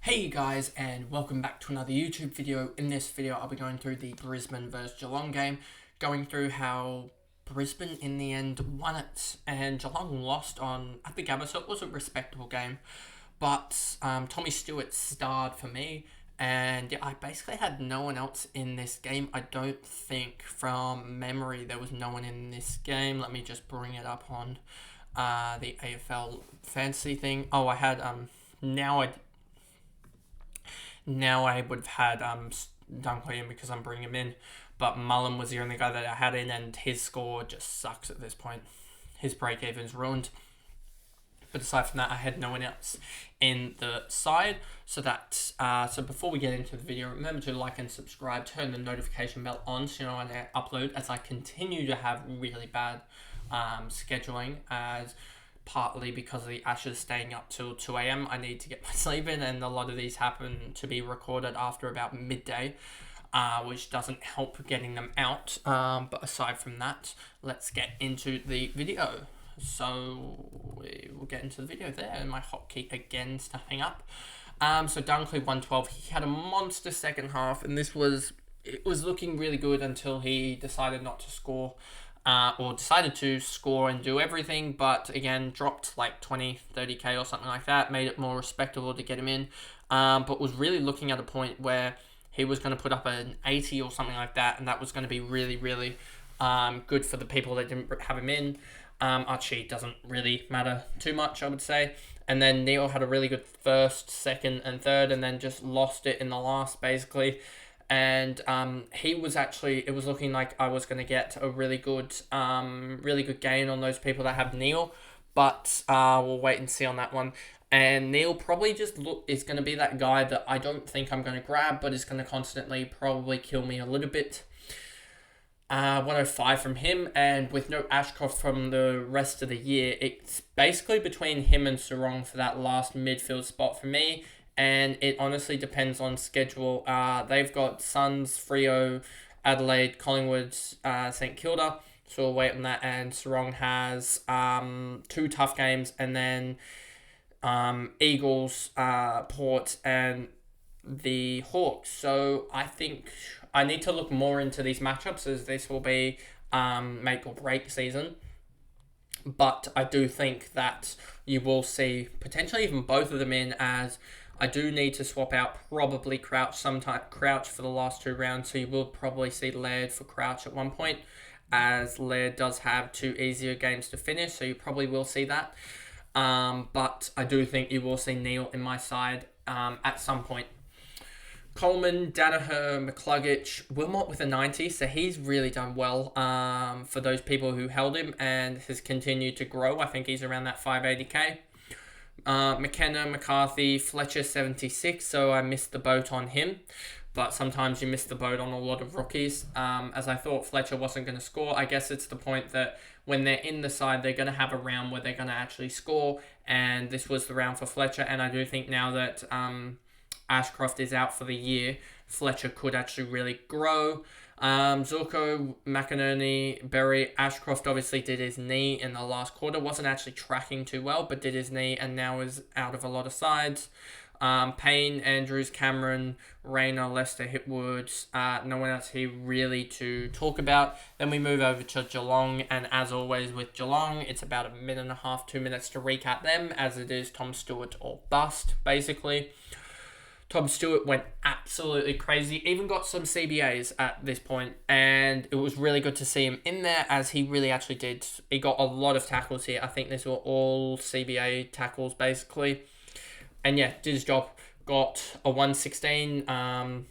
Hey guys, and welcome back to another YouTube video. In this video I'll be going through the Brisbane versus Geelong game, going through how Brisbane in the end won it and Geelong lost at the Gabba, so it was a respectable game. But Tommy Stewart starred for me, and yeah, I basically had no one else in this game. I don't think from memory there was no one in this game. Let me just bring it up on the AFL fantasy thing. Oh, I had now I would have had Dunkley in because I'm bringing him in, but Mullen was the only guy that I had in, and his score just sucks at this point. His break even's ruined. But aside from that, I had no one else in the side. So before we get into the video, remember to like and subscribe, turn the notification bell on so you know when I upload, as I continue to have really bad scheduling, as partly because of the Ashes staying up till 2 a.m. I need to get my sleep in, and a lot of these happen to be recorded after about midday, which doesn't help getting them out. But aside from that, let's get into the video. So we will get into the video there, and my hotkey again starting up. So Dunkley 112, he had a monster second half, and it was looking really good until he decided not to score. Or decided to score and do everything, but again, dropped like 20, 30k or something like that, made it more respectable to get him in, but was really looking at a point where he was going to put up an 80 or something like that, and that was going to be really, really good for the people that didn't have him in. Archie doesn't really matter too much, I would say. And then Neil had a really good first, second, and third, and then just lost it in the last, basically. And it was looking like I was going to get a really good gain on those people that have Neil, but we'll wait and see on that one. And Neil probably is going to be that guy that I don't think I'm going to grab, but is going to constantly probably kill me a little bit. 105 from him, and with no Ashcroft from the rest of the year, it's basically between him and Sarong for that last midfield spot for me. And it honestly depends on schedule. They've got Suns, Freo, Adelaide, Collingwood, St Kilda. So we'll wait on that. And Sarong has 2 tough games, and then Eagles, Port, and the Hawks. So I think I need to look more into these matchups, as this will be make or break season. But I do think that you will see potentially even both of them in, as I do need to swap out probably Crouch for the last 2 rounds, so you will probably see Laird for Crouch at one point, as Laird does have 2 easier games to finish, so you probably will see that. But I do think you will see Neil in my side at some point. Coleman, Danaher, McCluggage, Wilmot with a 90, so he's really done well for those people who held him, and has continued to grow. I think he's around that 580k. McKenna, McCarthy, Fletcher 76, so I missed the boat on him, but sometimes you miss the boat on a lot of rookies, as I thought Fletcher wasn't going to score. I guess it's the point that when they're in the side, they're going to have a round where they're going to actually score, and this was the round for Fletcher, and I do think now that Ashcroft is out for the year, Fletcher could actually really grow. Zorko, McInerney, Berry, Ashcroft obviously did his knee in the last quarter. Wasn't actually tracking too well, but did his knee and now is out of a lot of sides. Payne, Andrews, Cameron, Rayner, Lester, Hipwood. No one else here really to talk about. Then we move over to Geelong, and as always with Geelong, it's about 1.5 minutes, 2 minutes to recap them, as it is Tom Stewart or bust, basically. Tom Stewart went absolutely crazy, even got some CBAs at this point, and it was really good to see him in there, as he really actually did. He got a lot of tackles here. I think these were all CBA tackles, basically. And yeah, did his job. Got a 116, and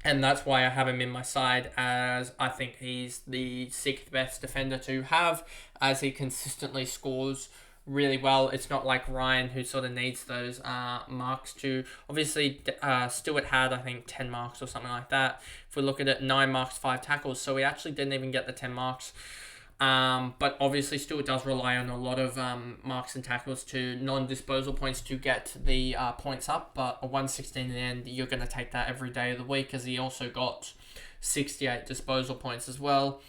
that's why I have him in my side, as I think he's the 6th best defender to have, as he consistently scores really well. It's not like Ryan, who sort of needs those marks to. Obviously, Stewart had, I think, 10 marks or something like that. If we look at it, 9 marks, 5 tackles, so he actually didn't even get the 10 marks. But obviously, Stewart does rely on a lot of marks and tackles to non-disposal points to get the points up, but a 116 in the end, you're going to take that every day of the week, as he also got 68 disposal points as well.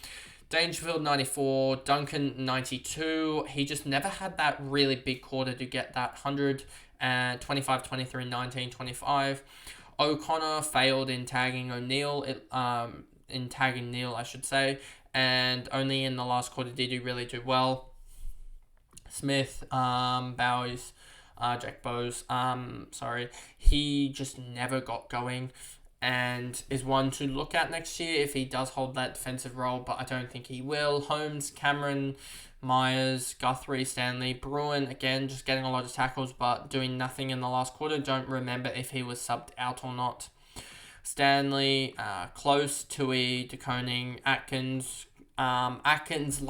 Dangerfield 94, Duncan 92. He just never had that really big quarter to get that 100, and 25, 23, 19, 25. O'Connor failed in tagging O'Neill, in tagging Neil, I should say, and only in the last quarter did he really do well. Smith, Bowes, Jack Bowes, he just never got going and is one to look at next year if he does hold that defensive role, but I don't think he will. Holmes, Cameron, Myers, Guthrie, Stanley, Bruin, again, just getting a lot of tackles, but doing nothing in the last quarter. Don't remember if he was subbed out or not. Stanley, Close, Tui, De Koning, Atkins. Atkins,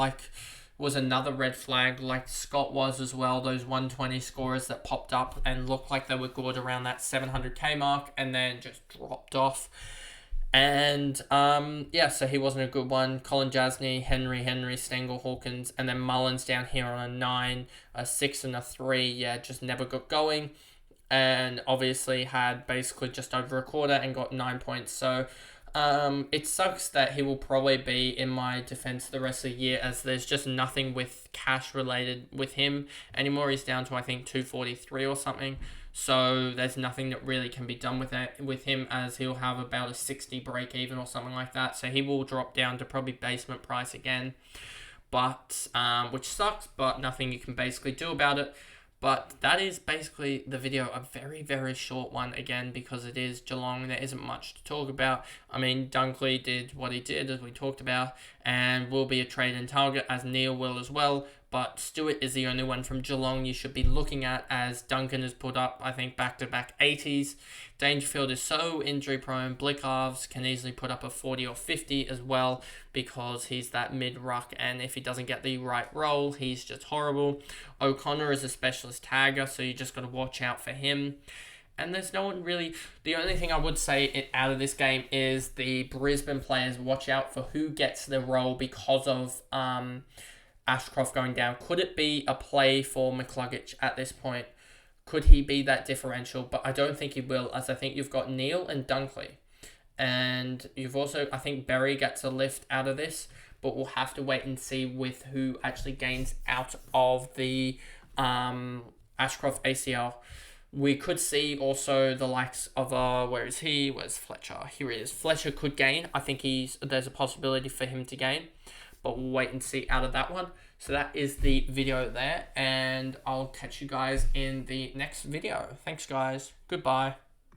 was another red flag, like Scott was as well. Those 120 scorers that popped up and looked like they were good around that 700k mark and then just dropped off. And so he wasn't a good one. Colin Jasny, Henry, Stengel, Hawkins, and then Mullins down here on a 9, a 6, and a 3. Yeah, just never got going. And obviously had basically just over a quarter and got 9 points. So it sucks that he will probably be in my defense the rest of the year, as there's just nothing with cash related with him anymore. He's down to, I think, 243 or something. So there's nothing that really can be done with him, as he'll have about a 60 break even or something like that. So he will drop down to probably basement price again, but which sucks, but nothing you can basically do about it. But that is basically the video, a very, very short one, again, because it is Geelong. There isn't much to talk about. I mean, Dunkley did what he did, as we talked about, and will be a trade and target, as Neil will as well. But Stewart is the only one from Geelong you should be looking at, as Duncan has put up, I think, back-to-back 80s. Dangerfield is so injury-prone. Blickarves can easily put up a 40 or 50 as well, because he's that mid-ruck, and if he doesn't get the right role, he's just horrible. O'Connor is a specialist tagger, so you just got to watch out for him. And there's no one really... The only thing I would say out of this game is the Brisbane players watch out for who gets the role because of Ashcroft going down. Could it be a play for McCluggage at this point? Could he be that differential? But I don't think he will, as I think you've got Neil and Dunkley. And you've also, I think Berry gets a lift out of this, but we'll have to wait and see with who actually gains out of the Ashcroft ACL. We could see also the likes of, where is he? Where's Fletcher? Here he is. Fletcher could gain. I think there's a possibility for him to gain, but we'll wait and see out of that one. So that is the video there, and I'll catch you guys in the next video. Thanks, guys. Goodbye.